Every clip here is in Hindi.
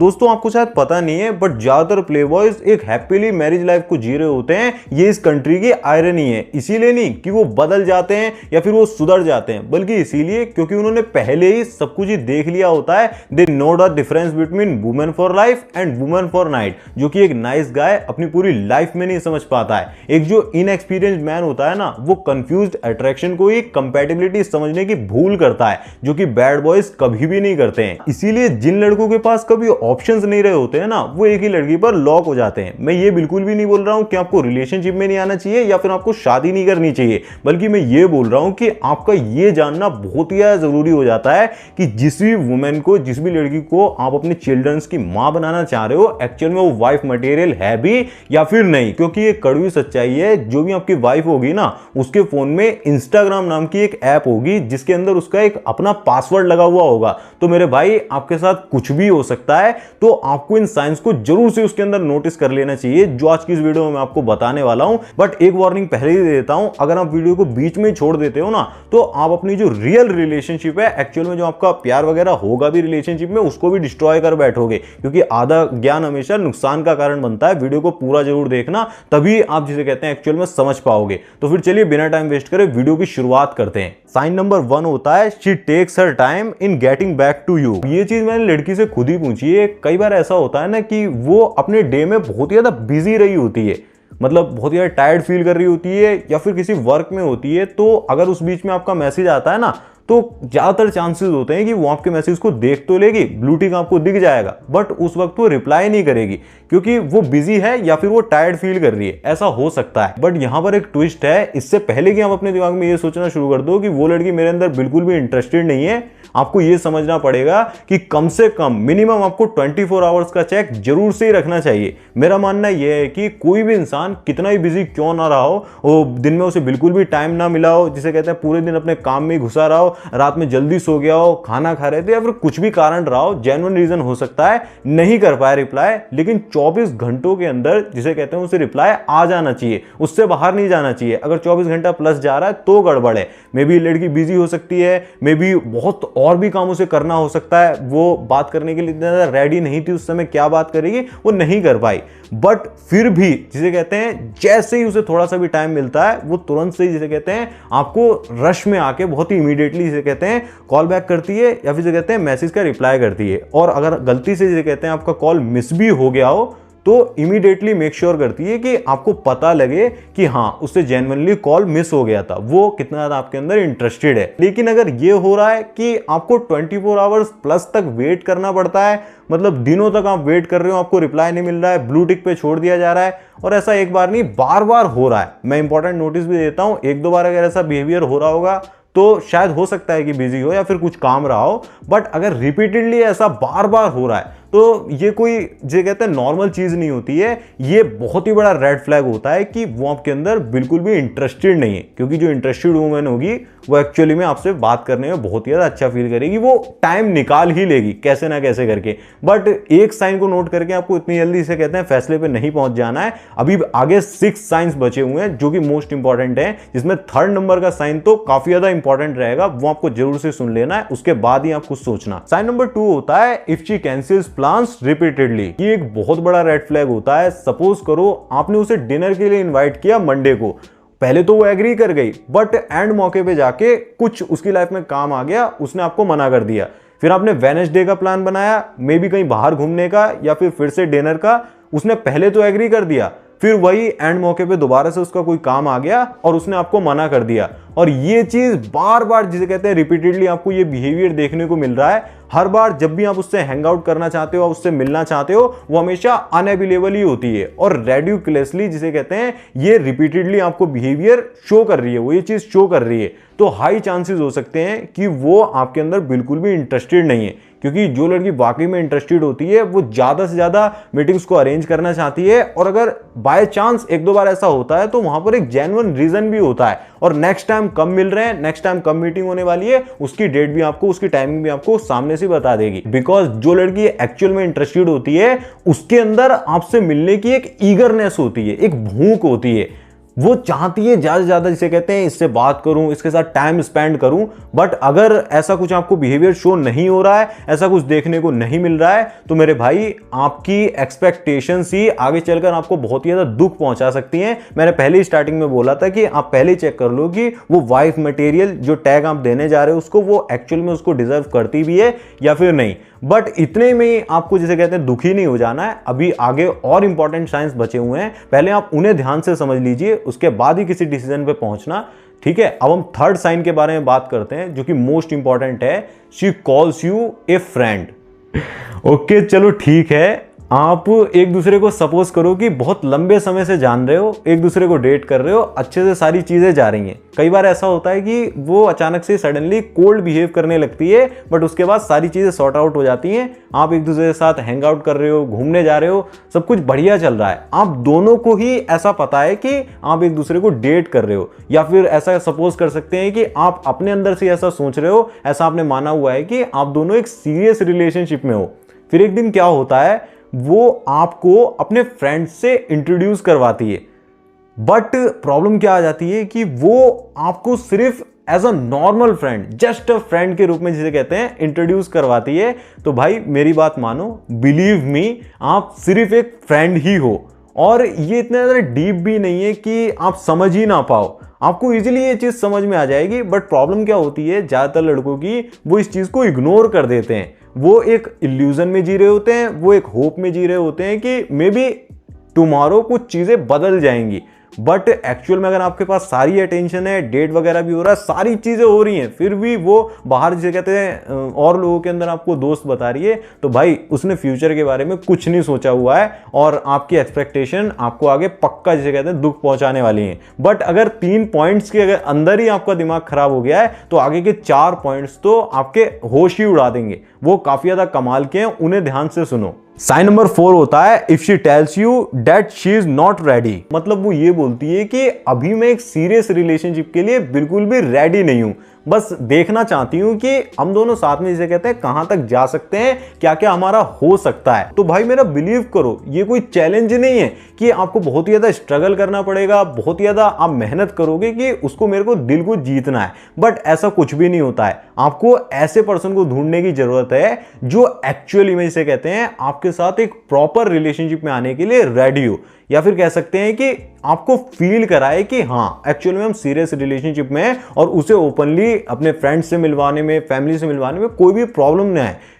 दोस्तों आपको शायद पता नहीं है बट ज्यादातर प्लेबॉयज एक हैप्पीली मैरिज लाइफ को जी रहे होते हैं। ये इस कंट्री की आयरनी है, इसीलिए नहीं कि वो बदल जाते हैं या फिर वो सुधर जाते हैं, बल्कि इसीलिए क्योंकि उन्होंने पहले ही सब कुछ ही देख लिया होता है। They know the difference between women for life and women for night, जो कि एक नाइस गाय अपनी पूरी लाइफ में नहीं समझ पाता है। एक जो इनएक्सपीरियंस्ड मैन होता है ना, वो कंफ्यूज्ड अट्रैक्शन को ही कंपैटिबिलिटी समझने की भूल करता है, जो कि बैड बॉयज कभी भी नहीं करते हैं। इसीलिए जिन लड़कों के पास कभी ऑप्शंस नहीं रहे होते हैं ना, वो एक ही लड़की पर लॉक हो जाते हैं। मैं ये बिल्कुल भी नहीं बोल रहा हूं कि आपको रिलेशनशिप में नहीं आना चाहिए या फिर आपको शादी नहीं करनी चाहिए, बल्कि मैं ये बोल रहा हूं कि आपका ये जानना बहुत ही जरूरी हो जाता है कि जिस भी वुमेन को, जिस भी लड़की को आप अपने चिल्ड्रंस की मां बनाना चाह रहे हो, एक्चुअल में वो वाइफ मटेरियल है भी या फिर नहीं। क्योंकि ये कड़वी सच्चाई है, जो भी आपकी वाइफ होगी ना, उसके फोन में इंस्टाग्राम नाम की एक ऐप होगी जिसके अंदर उसका एक अपना पासवर्ड लगा हुआ होगा। तो मेरे भाई, आपके साथ कुछ भी हो सकता है, तो आपको इन साइंस को जरूर से उसके अंदर नोटिस कर लेना चाहिए, जो आज की इस वीडियो में मैं आपको बताने वाला हूं। बट एक वार्निंग पहले ही दे देता हूं, अगर आप वीडियो को बीच में छोड़ देते हो ना, तो आप अपनी जो रियल रिलेशनशिप है, एक्चुअल में जो आपका प्यार वगैरह होगा भी रिलेशनशिप में, उसको भी डिस्ट्रॉय कर बैठोगे। क्योंकि आधा ज्ञान हमेशा नुकसान का कारण बनता है। वीडियो को पूरा जरूर देखना, तभी आप जिसे कहते हैं एक्चुअल में समझ पाओगे। तो फिर चलिए बिना टाइम वेस्ट करे वीडियो की शुरुआत करते हैं। साइन नंबर 1 होता है she takes her time in getting back to you. ये चीज मैंने लड़की से खुद ही पूछी है। कई बार ऐसा होता है ना कि वो अपने डे में बहुत ज्यादा बिजी रही होती है, मतलब बहुत ज्यादा टायर्ड फील कर रही होती है या फिर किसी वर्क में होती है। तो अगर उस बीच में आपका मैसेज आता है ना, तो ज्यादातर चांसेस होते हैं कि वो आपके मैसेज को देख तो लेगी, ब्लू टिक आपको दिख जाएगा, बट उस वक्त वो रिप्लाई नहीं करेगी क्योंकि वो बिजी है या फिर वो टायर्ड फील कर रही है। ऐसा हो सकता है। बट यहां पर एक ट्विस्ट है। इससे पहले कि आप अपने दिमाग में ये सोचना शुरू कर दो कि वो लड़की मेरे अंदर बिल्कुल भी इंटरेस्टेड नहीं है, आपको ये समझना पड़ेगा कि कम से कम मिनिमम आपको 24 आवर्स का चेक जरूर से ही रखना चाहिए। मेरा मानना यह है कि कोई भी इंसान कितना ही बिजी क्यों ना रहा हो, वो दिन में उसे बिल्कुल भी टाइम ना मिला हो, जिसे कहते हैं पूरे दिन अपने काम में घुसा रहा हो, रात में जल्दी सो गया हो, खाना खा रहे थे या फिर कुछ भी कारण रहा हो, जेन्युइन रीजन हो सकता है, नहीं कर पाया रिप्लाई, लेकिन 24 घंटों के अंदर जिसे कहते हैं उसे रिप्लाई आ जाना चाहिए, उससे बाहर नहीं जाना चाहिए। अगर 24 घंटा प्लस जा रहा है तो गड़बड़ है। मे बी लड़की बिजी हो सकती है, मे बी बहुत और भी काम उसे करना हो सकता है, वो बात करने के लिए इतना रेडी नहीं थी उस समय, क्या बात करेगी वो नहीं कर पाई। बट फिर भी जिसे कहते हैं जैसे ही उसे थोड़ा सा भी टाइम मिलता है, वो तुरंत से जिसे कहते हैं आपको रश में आके बहुत ही इमीडिएटली जिसे कहते हैं कॉल बैक करती है या फिर जिसे कहते हैं मैसेज का रिप्लाई करती है। और अगर गलती से जिसे कहते हैं आपका कॉल मिस भी हो गया हो, तो इमीडिएटली मेक श्योर करती है कि आपको पता लगे कि हाँ, उससे जेन्युइनली कॉल मिस हो गया था, वो कितना ज्यादा आपके अंदर इंटरेस्टेड है। लेकिन अगर ये हो रहा है कि आपको 24 आवर्स प्लस तक वेट करना पड़ता है, मतलब दिनों तक आप वेट कर रहे हो, आपको रिप्लाई नहीं मिल रहा है, ब्लू टिक पे छोड़ दिया जा रहा है, और ऐसा एक बार नहीं बार बार हो रहा है, मैं इंपॉर्टेंट नोटिस भी देता हूं, 1-2 बार अगर ऐसा बिहेवियर हो रहा होगा तो शायद हो सकता है कि बिजी हो या फिर कुछ काम रहा हो। बट अगर रिपीटेडली ऐसा बार बार हो रहा है तो ये कोई जो कहते हैं नॉर्मल चीज नहीं होती है, ये बहुत ही बड़ा रेड फ्लैग होता है कि वो आपके अंदर बिल्कुल भी इंटरेस्टेड नहीं है। क्योंकि जो इंटरेस्टेड वुमेन होगी वो एक्चुअली में आपसे बात करने में बहुत ही ज्यादा अच्छा फील करेगी, वो टाइम निकाल ही लेगी कैसे ना कैसे करके। बट एक साइन को नोट करके आपको इतनी जल्दी से कहते हैं फैसले पे नहीं पहुंच जाना है। अभी आगे 6 साइंस बचे हुए हैं जो कि मोस्ट इंपॉर्टेंट है, जिसमें 3rd नंबर का साइन तो काफी ज्यादा इंपॉर्टेंट रहेगा, वो आपको जरूर से सुन लेना है, उसके बाद ही आप कुछ सोचना। साइन नंबर 2 होता है if she cancels plans repeatedly. ये एक बहुत बड़ा रेड फ्लैग होता है। सपोज करो आपने उसे डिनर के लिए इनवाइट किया मंडे को, पहले तो वो एग्री कर गई, बट एंड मौके पे जाके कुछ उसकी लाइफ में काम आ गया, उसने आपको मना कर दिया। फिर आपने वेडनेसडे का प्लान बनाया, मे बी कहीं बाहर घूमने का या फिर से डिनर का, उसने पहले तो एग्री कर दिया, फिर वही एंड मौके पे दोबारा से उसका कोई काम आ गया और उसने आपको मना कर दिया। और ये चीज बार बार जिसे कहते हैं रिपीटेडली आपको ये बिहेवियर देखने को मिल रहा है। हर बार जब भी आप उससे हैंग आउट करना चाहते हो, उससे मिलना चाहते हो, वो हमेशा अनअवेलेबल ही होती है। और रेडिकुलसली जिसे कहते हैं ये रिपीटेडली आपको बिहेवियर शो कर रही है, वो ये चीज शो कर रही है, तो हाई चांसेस हो सकते हैं कि वो आपके अंदर बिल्कुल भी इंटरेस्टेड नहीं है। क्योंकि जो लड़की वाकई में इंटरेस्टेड होती है वो ज्यादा से ज्यादा मीटिंग्स को अरेंज करना चाहती है, और अगर बाय चांस 1-2 बार ऐसा होता है तो वहां पर एक जेन्युइन रीजन भी होता है, और नेक्स्ट टाइम कब मिल रहे हैं, नेक्स्ट टाइम कब मीटिंग होने वाली है, उसकी डेट भी आपको, उसकी टाइमिंग भी आपको सामने से बता देगी। बिकॉज जो लड़की एक्चुअल में इंटरेस्टेड होती है उसके अंदर आपसे मिलने की एक ईगरनेस होती है, एक भूख होती है। वो चाहती है ज्यादा से ज्यादा, जिसे कहते हैं इससे बात करूं, इसके साथ टाइम स्पेंड करूं। बट अगर ऐसा कुछ आपको बिहेवियर शो नहीं हो रहा है, ऐसा कुछ देखने को नहीं मिल रहा है, तो मेरे भाई आपकी एक्सपेक्टेशंस ही आगे चलकर आपको बहुत ही ज्यादा दुख पहुंचा सकती हैं। मैंने पहले ही स्टार्टिंग में बोला था कि आप पहले चेक कर लो कि वो वाइफ मटेरियल जो टैग आप देने जा रहे हो उसको, वो एक्चुअल में उसको डिजर्व करती भी है या फिर नहीं। बट इतने में आपको जिसे कहते हैं दुखी नहीं हो जाना है, अभी आगे और इंपॉर्टेंट साइंस बचे हुए हैं, पहले आप उन्हें ध्यान से समझ लीजिए, उसके बाद ही किसी डिसीजन पे पहुंचना, ठीक है। अब हम थर्ड साइन के बारे में बात करते हैं जो कि मोस्ट इंपॉर्टेंट है। She calls U A friend. Okay चलो ठीक है, आप एक दूसरे को सपोज करो कि बहुत लंबे समय से जान रहे हो, एक दूसरे को डेट कर रहे हो, अच्छे से सारी चीजें जा रही हैं। कई बार ऐसा होता है कि वो अचानक से सडनली कोल्ड बिहेव करने लगती है, बट उसके बाद सारी चीजें सॉर्ट आउट हो जाती हैं। आप एक दूसरे के साथ हैंग आउट कर रहे हो, घूमने जा रहे हो, सब कुछ बढ़िया चल रहा है, आप दोनों को ही ऐसा पता है कि आप एक दूसरे को डेट कर रहे हो, या फिर ऐसा सपोज कर सकते हैं कि आप अपने अंदर से ऐसा सोच रहे हो, ऐसा आपने माना हुआ है कि आप दोनों एक सीरियस रिलेशनशिप में हो। फिर एक दिन क्या होता है, वो आपको अपने फ्रेंड से इंट्रोड्यूस करवाती है, बट प्रॉब्लम क्या आ जाती है कि वो आपको सिर्फ as a normal friend, just a friend के रूप में जिसे कहते हैं इंट्रोड्यूस करवाती है। तो भाई मेरी बात मानो, बिलीव मी, आप सिर्फ एक फ्रेंड ही हो, और ये इतना ज़्यादा डीप भी नहीं है कि आप समझ ही ना पाओ, आपको इजीली ये चीज़ समझ में आ जाएगी। बट प्रॉब्लम क्या होती है, ज़्यादातर लड़कों की, वो इस चीज़ को इग्नोर कर देते हैं। वो एक इल्यूजन में जी रहे होते हैं, वो एक होप में जी रहे होते हैं कि मे बी टुमारो कुछ चीज़ें बदल जाएंगी। बट एक्चुअल में अगर आपके पास सारी अटेंशन है, डेट वगैरह भी हो रहा है, सारी चीज़ें हो रही हैं, फिर भी वो बाहर जिसे कहते हैं और लोगों के अंदर आपको दोस्त बता रही है, तो भाई उसने फ्यूचर के बारे में कुछ नहीं सोचा हुआ है, और आपकी एक्सपेक्टेशन आपको आगे पक्का जिसे कहते हैं दुख पहुंचाने वाली है। बट अगर 3 पॉइंट्स के अगर अंदर ही आपका दिमाग खराब हो गया है, तो आगे के 4 पॉइंट्स तो आपके होश ही उड़ा देंगे। वो काफ़ी ज़्यादा कमाल के हैं, उन्हें ध्यान से सुनो। साइन नंबर 4 होता है if she tells you that she is not ready. मतलब वो ये बोलती है कि अभी मैं एक सीरियस रिलेशनशिप के लिए बिल्कुल भी रेडी नहीं हूं, बस देखना चाहती हूं कि हम दोनों साथ में जिसे कहते हैं कहां तक जा सकते हैं, क्या क्या हमारा हो सकता है। तो भाई मेरा बिलीव करो, ये कोई चैलेंज नहीं है कि आपको बहुत ही ज्यादा स्ट्रगल करना पड़ेगा, बहुत ही ज्यादा आप मेहनत करोगे कि उसको, मेरे को दिल को जीतना है। बट ऐसा कुछ भी नहीं होता है। आपको ऐसे पर्सन को ढूंढने की जरूरत है जो एक्चुअली में जिसे कहते हैं आपके साथ एक प्रॉपर रिलेशनशिप में आने के लिए रेडी हो, या फिर कह सकते हैं कि आपको फील कराए कि हाँ एक्चुअल में हम सीरियस रिलेशनशिप में हैं, और उसे ओपनली अपने फ्रेंड्स से मिलवाने में, फैमिली से मिलवाने में कोई भी प्रॉब्लम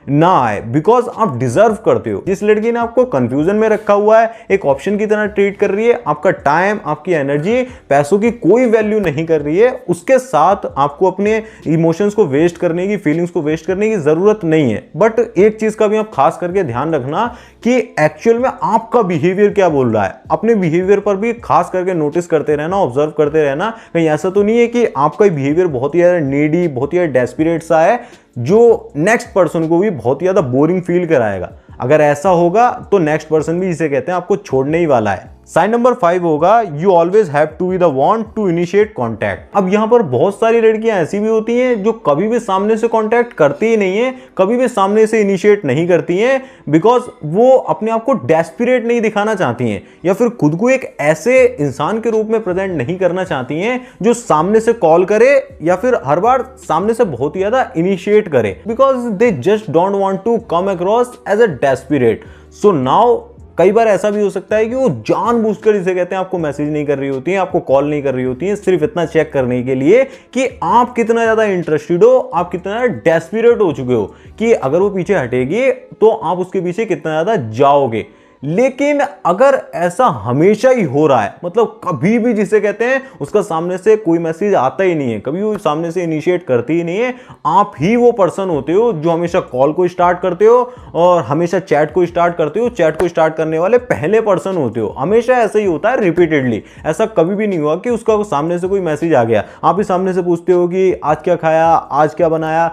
ना आए, बिकॉज आप डिजर्व करते हो। जिस लड़की ने आपको कंफ्यूजन में रखा हुआ है, एक ऑप्शन की तरह ट्रीट कर रही है, आपका टाइम, आपकी एनर्जी, पैसों की कोई वैल्यू नहीं कर रही है, उसके साथ आपको अपने इमोशंस को वेस्ट करने की, फीलिंग्स को वेस्ट करने की जरूरत नहीं है। बट एक चीज का भी आप खास करके ध्यान रखना कि एक्चुअल में आपका बिहेवियर क्या बोल रहा है। अपने बिहेवियर पर भी खास करके नोटिस करते रहना, ऑब्जर्व करते रहना, कहीं ऐसा तो नहीं है कि आपका बिहेवियर बहुत ही ज्यादा नीडी, बहुत ही ज्यादा डेस्परेट सा है, जो नेक्स्ट पर्सन को भी बहुत ही ज्यादा बोरिंग फील कराएगा। अगर ऐसा होगा तो नेक्स्ट पर्सन भी जिसे कहते हैं आपको छोड़ने ही वाला है। साइन नंबर 5 होगा you always have to be the one to initiate contact. अब यहां पर बहुत सारी लड़कियां ऐसी भी होती हैं जो कभी भी सामने से कॉन्टैक्ट करती ही नहीं है, कभी भी सामने से इनिशिएट नहीं करती हैं, बिकॉज वो अपने आप को डेस्परेट नहीं दिखाना चाहती हैं, या फिर खुद को एक ऐसे इंसान के रूप में प्रेजेंट नहीं करना चाहती हैं जो सामने से कॉल करे या फिर हर बार सामने से बहुत ही ज्यादा इनिशिएट करे, because they just don't want to come across as a desperate. So now कई बार ऐसा भी हो सकता है कि वो जानबूझकर जिसे कहते हैं आपको मैसेज नहीं कर रही होती है, आपको कॉल नहीं कर रही होती है, सिर्फ इतना चेक करने के लिए कि आप कितना ज्यादा इंटरेस्टेड हो, आप कितना डेस्परेट हो चुके हो कि अगर वो पीछे हटेगी तो आप उसके पीछे कितना ज्यादा जाओगे। लेकिन अगर ऐसा हमेशा ही हो रहा है, मतलब कभी भी जिसे कहते हैं उसका सामने से कोई मैसेज आता ही नहीं है, कभी वो सामने से इनिशिएट करती ही नहीं है, आप ही वो पर्सन होते हो जो हमेशा कॉल को स्टार्ट करते हो और हमेशा चैट को स्टार्ट करते हो, चैट को स्टार्ट करने वाले पहले पर्सन होते हो। हमेशा ऐसा ही होता है रिपीटेडली। ऐसा कभी भी नहीं हुआ कि उसका सामने से कोई मैसेज आ गया, आप ही सामने से पूछते हो कि आज क्या खाया, आज क्या बनाया,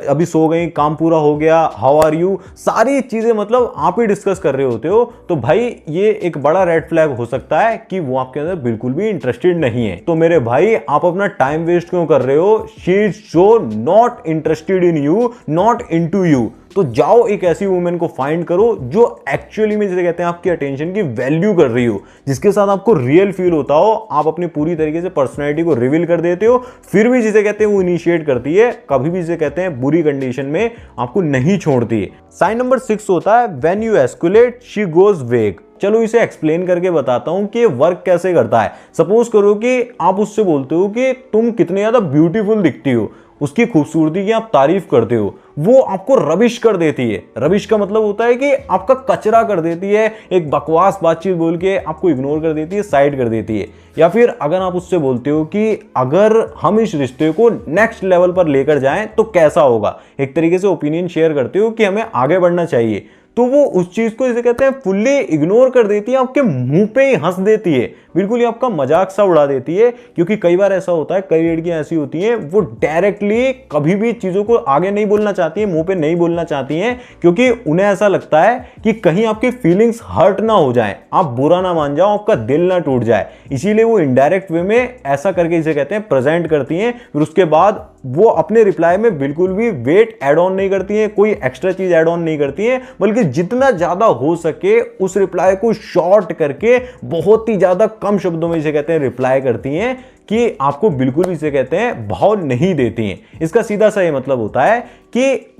अभी सो गई, काम पूरा हो गया, हाउ आर यू, सारी चीजें मतलब आप ही डिस्कस कर रहे होते हो। तो भाई ये एक बड़ा रेड फ्लैग हो सकता है कि वो आपके अंदर बिल्कुल भी इंटरेस्टेड नहीं है। तो मेरे भाई आप अपना टाइम वेस्ट क्यों कर रहे हो? She is so not interested in you, not into you. तो जाओ एक ऐसी वुमेन को फाइंड करो जो एक्चुअली में जिसे कहते हैं आपकी अटेंशन की वैल्यू कर रही हो, जिसके साथ आपको रियल फील होता हो, आप अपनी पूरी तरीके से पर्सनैलिटी को रिवील कर देते हो, फिर भी जिसे कहते हैं वो इनिशिएट करती है, कभी भी जिसे कहते हैं बुरी कंडीशन में आपको नहीं छोड़ती है। साइन नंबर 6 होता है when you escalate she goes वेग। चलो इसे एक्सप्लेन करके बताता हूं कि वर्क कैसे करता है। सपोज करो कि आप उससे बोलते हो कि तुम कितने ज्यादा ब्यूटीफुल दिखती हो, उसकी खूबसूरती की आप तारीफ करते हो, वो आपको रबिश कर देती है। रबिश का मतलब होता है कि आपका कचरा कर देती है, एक बकवास बातचीत बोल के आपको इग्नोर कर देती है, साइड कर देती है। या फिर अगर आप उससे बोलते हो कि अगर हम इस रिश्ते को नेक्स्ट लेवल पर लेकर जाएं तो कैसा होगा, एक तरीके से ओपिनियन शेयर करते हो कि हमें आगे बढ़ना चाहिए, तो वो उस चीज को जिसे कहते हैं फुल्ली इग्नोर कर देती है, आपके मुंह पे ही हंस देती है, बिल्कुल ही आपका मजाक सा उड़ा देती है। क्योंकि कई बार ऐसा होता है, कई लड़कियां ऐसी होती हैं वो डायरेक्टली कभी भी चीजों को आगे नहीं बोलना चाहती है, मुंह पे नहीं बोलना चाहती हैं, क्योंकि उन्हें ऐसा लगता है कि कहीं आपकी फीलिंग्स हर्ट ना हो जाए, आप बुरा ना मान जाओ, आपका दिल ना टूट जाए, इसीलिए वो इनडायरेक्ट वे में ऐसा करके इसे कहते हैं प्रेजेंट करती हैं। फिर उसके बाद वो अपने रिप्लाई में बिल्कुल भी वेट ऐड ऑन नहीं करती हैं, कोई एक्स्ट्रा चीज ऐड ऑन नहीं करती हैं, बल्कि जितना ज्यादा हो सके उस रिप्लाई को शॉर्ट करके बहुत ही ज्यादा कम शब्दों में इसे कहते हैं रिप्लाई करती हैं कि आपको बिल्कुल भी इसे कहते हैं भाव नहीं देती हैं। इसका सीधा सा ये मतलब होता है कि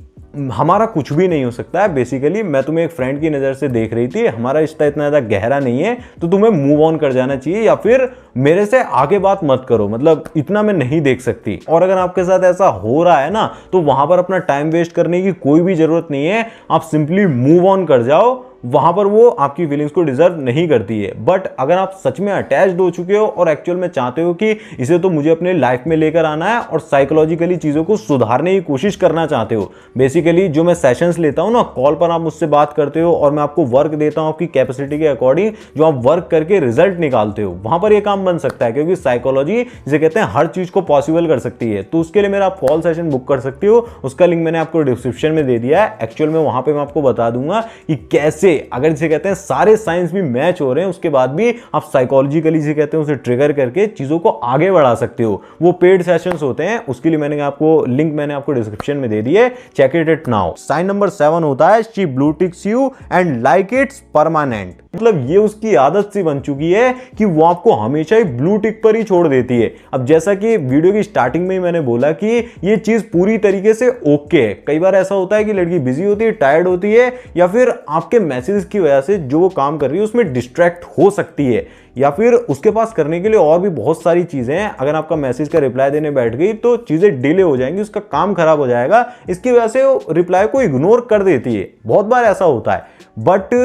हमारा कुछ भी नहीं हो सकता है। बेसिकली मैं तुम्हें एक फ्रेंड की नज़र से देख रही थी, हमारा रिश्ता इतना ज़्यादा गहरा नहीं है, तो तुम्हें मूव ऑन कर जाना चाहिए या फिर मेरे से आगे बात मत करो, मतलब इतना मैं नहीं देख सकती। और अगर आपके साथ ऐसा हो रहा है ना, तो वहां पर अपना टाइम वेस्ट करने की कोई भी जरूरत नहीं है, आप सिंपली मूव ऑन कर जाओ, वहां पर वो आपकी फीलिंग्स को डिजर्व नहीं करती है। बट अगर आप सच में अटैच्ड हो चुके हो और एक्चुअल में चाहते हो कि इसे तो मुझे अपने लाइफ में लेकर आना है और साइकोलॉजिकली चीज़ों को सुधारने की कोशिश करना चाहते हो, बेसिकली जो मैं सेशंस लेता हूं ना, कॉल पर आप मुझसे बात करते हो और मैं आपको वर्क देता हूं आपकी कैपेसिटी के अकॉर्डिंग, जो आप वर्क करके रिजल्ट निकालते हो, वहां पर यह काम बन सकता है। क्योंकि साइकोलॉजी जिसे कहते हैं हर चीज को पॉसिबल कर सकती है। तो उसके लिए मेरा आप कॉल सेशन बुक कर सकते हो, उसका लिंक मैंने आपको डिस्क्रिप्शन में दे दिया है। एक्चुअल में वहां पर मैं आपको बता दूंगा कि कैसे, अगर जिसे कहते हैं सारे साइंस भी मैच हो रहे हैं, उसके बाद भी आप साइकोलॉजिकली जिसे कहते हैं उसे ट्रिगर करके चीजों को आगे बढ़ा सकते हो। वो पेड सेशंस होते हैं, उसके लिए मैंने आपको डिस्क्रिप्शन में दे दिए, check it now. Sign number 7 होता है she blue ticks you and like it's permanent. मतलब ये उसकी आदत सी बन चुकी है कि वो आपको हमेशा ही ब्लू टिक पर ही छोड़ देती है। अब जैसा कि वीडियो की स्टार्टिंग में ही मैंने बोला कि ये चीज पूरी तरीके से ओके है। कई बार ऐसा होता है कि लड़की बिजी होती है, टायर्ड होती है, या फिर आपके मैसेज की वजह से जो वो काम कर रही है उसमें डिस्ट्रैक्ट हो सकती है, या फिर उसके पास करने के लिए और भी बहुत सारी चीजें हैं। अगर आपका मैसेज का रिप्लाई देने बैठ गई तो चीजें डिले हो जाएंगी, उसका काम खराब हो जाएगा, इसकी वजह से वो रिप्लाई को इग्नोर कर देती है। बहुत बार ऐसा होता है। बट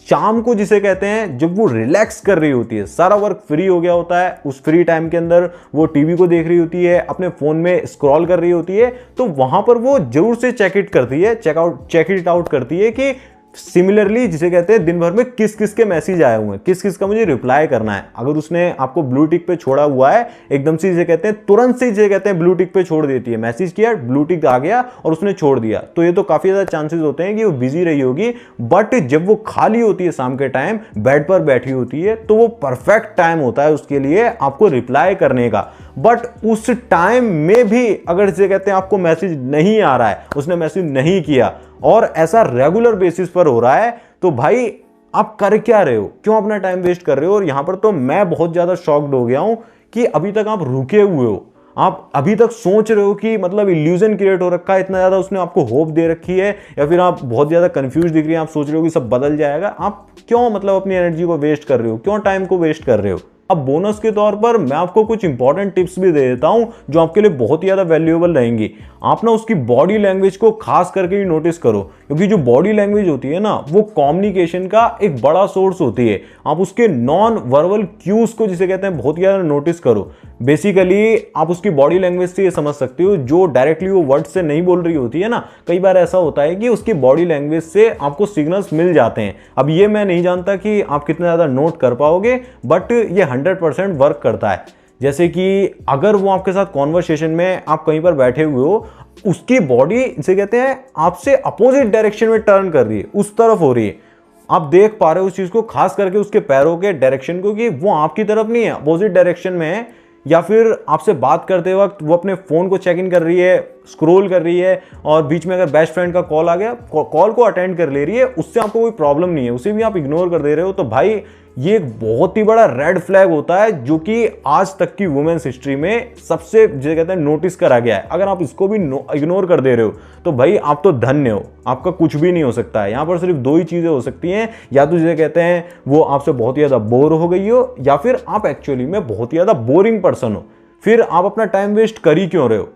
शाम को जिसे कहते हैं जब वो रिलैक्स कर रही होती है, सारा वर्क फ्री हो गया होता है, उस फ्री टाइम के अंदर वो टीवी को देख रही होती है, अपने फोन में स्क्रॉल कर रही होती है, तो वहां पर वो जरूर से चेक इट आउट करती है कि सिमिलरली जिसे कहते हैं दिन भर में किस किस के मैसेज आए हुए हैं, किस किस का मुझे रिप्लाई करना है। अगर उसने आपको ब्लू टिक पे छोड़ा हुआ है, एकदम से जिसे कहते हैं तुरंत से जिसे कहते हैं ब्लू टिक पे छोड़ देती है। मैसेज किया, ब्लू टिक आ गया और उसने छोड़ दिया, तो ये तो काफी ज्यादा चांसेस होते हैं कि वो बिजी रही होगी। बट जब वो खाली होती है शाम के टाइम, बेड पर बैठी होती है, तो वो परफेक्ट टाइम होता है उसके लिए आपको रिप्लाई करने का। बट उस टाइम में भी अगर जिसे कहते हैं आपको मैसेज नहीं आ रहा है, उसने मैसेज नहीं किया और ऐसा रेगुलर बेसिस पर हो रहा है, तो भाई आप कर क्या रहे हो, क्यों अपना टाइम वेस्ट कर रहे हो। और यहां पर तो मैं बहुत ज्यादा शॉक्ड हो गया हूं कि अभी तक आप रुके हुए हो, आप अभी तक सोच रहे हो कि मतलब इल्यूजन क्रिएट हो रखा है, इतना ज्यादा उसने आपको होप दे रखी है, या फिर आप बहुत ज्यादा कंफ्यूज दिख रही है, आप सोच रहे हो कि सब बदल जाएगा। आप क्यों मतलब अपनी एनर्जी को वेस्ट कर रहे हो, क्यों टाइम को वेस्ट कर रहे हो। अब बोनस के तौर पर मैं आपको कुछ इंपॉर्टेंट टिप्स भी दे देता हूं जो आपके लिए बहुत ही ज्यादा वैल्यूएबल रहेंगी। आप ना उसकी बॉडी लैंग्वेज को खास करके ही नोटिस करो, क्योंकि जो बॉडी लैंग्वेज होती है ना, वो कम्युनिकेशन का एक बड़ा सोर्स होती है। आप उसके नॉन वर्बल क्यूज को जिसे कहते हैं बहुत ज्यादा नोटिस करो। बेसिकली आप उसकी बॉडी लैंग्वेज से ये समझ सकते हो, जो डायरेक्टली वो वर्ड से नहीं बोल रही होती है ना, कई बार ऐसा होता है कि उसकी बॉडी लैंग्वेज से आपको सिग्नल्स मिल जाते हैं। अब ये मैं नहीं जानता कि आप कितना ज्यादा नोट कर पाओगे, बट ये 100% वर्क करता है। जैसे कि अगर वो आपके साथ कॉन्वर्सेशन में आप कहीं पर बैठे हुए हो, उसकी बॉडी जिसे कहते हैं आपसे अपोजिट डायरेक्शन में टर्न कर रही है, उस तरफ हो रही है, आप देख पा रहे हो उस चीज को, खास करके उसके पैरों के डायरेक्शन को, कि वो आपकी तरफ नहीं है, अपोजिट डायरेक्शन में है। या फिर आपसे बात करते वक्त वो अपने फ़ोन को चेक इन कर रही है, स्क्रॉल कर रही है, और बीच में अगर बेस्ट फ्रेंड का कॉल आ गया, कॉल को अटेंड कर ले रही है, उससे आपको कोई प्रॉब्लम नहीं है, उसे भी आप इग्नोर कर दे रहे हो, तो भाई ये एक बहुत ही बड़ा रेड फ्लैग होता है जो कि आज तक की वुमेन्स हिस्ट्री में सबसे जिसे कहते हैं नोटिस करा गया है। अगर आप इसको भी इग्नोर कर दे रहे हो तो भाई आप तो धन्य हो, आपका कुछ भी नहीं हो सकता है। यहाँ पर सिर्फ दो ही चीज़ें हो सकती हैं, या तो जिसे कहते हैं वो आपसे बहुत ही ज़्यादा बोर हो गई हो, या फिर आप एक्चुअली में बहुत ही ज़्यादा बोरिंग पर्सन हो। फिर आप अपना टाइम वेस्ट कर ही क्यों रहे हो?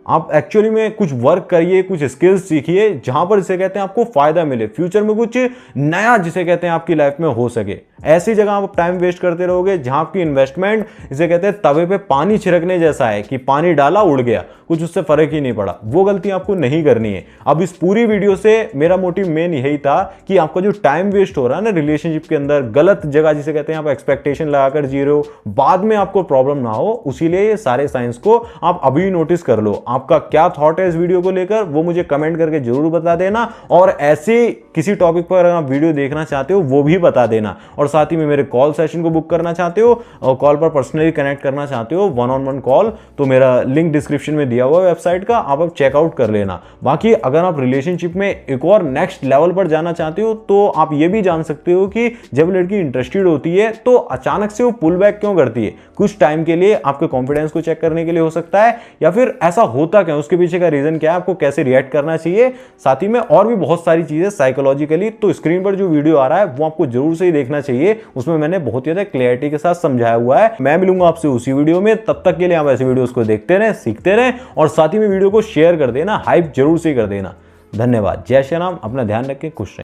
आप एक्चुअली में कुछ वर्क करिए, कुछ स्किल्स सीखिए जहां पर जिसे कहते हैं आपको फायदा मिले, फ्यूचर में कुछ नया जिसे कहते हैं आपकी लाइफ में हो सके। ऐसी जगह आप टाइम वेस्ट करते रहोगे जहां आपकी इन्वेस्टमेंट जिसे कहते हैं तवे पे पानी छिड़कने जैसा है कि पानी डाला उड़ गया, कुछ उससे फर्क ही नहीं पड़ा। वो गलती आपको नहीं करनी है। अब इस पूरी वीडियो से मेरा मोटिव मेन यही था कि आपका जो टाइम वेस्ट हो रहा है ना रिलेशनशिप के अंदर, गलत जगह जिसे कहते हैं आप एक्सपेक्टेशन लगाकर जी रहे हो, बाद में आपको प्रॉब्लम ना हो, उसीलिए ये सारे साइंस को आप अभी नोटिस कर लो। आपका क्या थॉट है इस वीडियो को लेकर वो मुझे कमेंट करके जरूर बता देना, और ऐसे किसी टॉपिक पर अगर आप वीडियो देखना चाहते हो वो भी बता देना। और साथ ही में मेरे कॉल सेशन को बुक करना चाहते हो और कॉल पर पर्सनली कनेक्ट करना चाहते हो, 1-on-1 कॉल, तो मेरा लिंक डिस्क्रिप्शन में दिया हुआ है वेबसाइट का, आप चेकआउट कर लेना। बाकी अगर आप रिलेशनशिप में एक और नेक्स्ट लेवल पर जाना चाहते हो तो आप ये भी जान सकते हो कि जब लड़की इंटरेस्टेड होती है तो अचानक से वो पुल बैक क्यों करती है। कुछ टाइम के लिए आपके कॉन्फिडेंस को चेक करने के लिए हो सकता है, या फिर ऐसा होता क्या, उसके पीछे का रीजन क्या है, आपको कैसे रिएक्ट करना चाहिए। साथ ही में और भी बहुत सारी चीजें साइकोलॉजिकली, तो स्क्रीन पर जो वीडियो आ रहा है वो आपको जरूर से ही देखना चाहिए, उसमें मैंने बहुत ज्यादा क्लैरिटी के साथ समझाया हुआ है। मैं मिलूंगा आपसे उसी वीडियो में, तब तक के लिए आप ऐसे वीडियोस को देखते रहें, सीखते रहें, और साथ ही में वीडियो को शेयर कर देना, हाइप जरूर से कर देना। धन्यवाद। जय श्री राम। अपना ध्यान रखें, खुश रहें।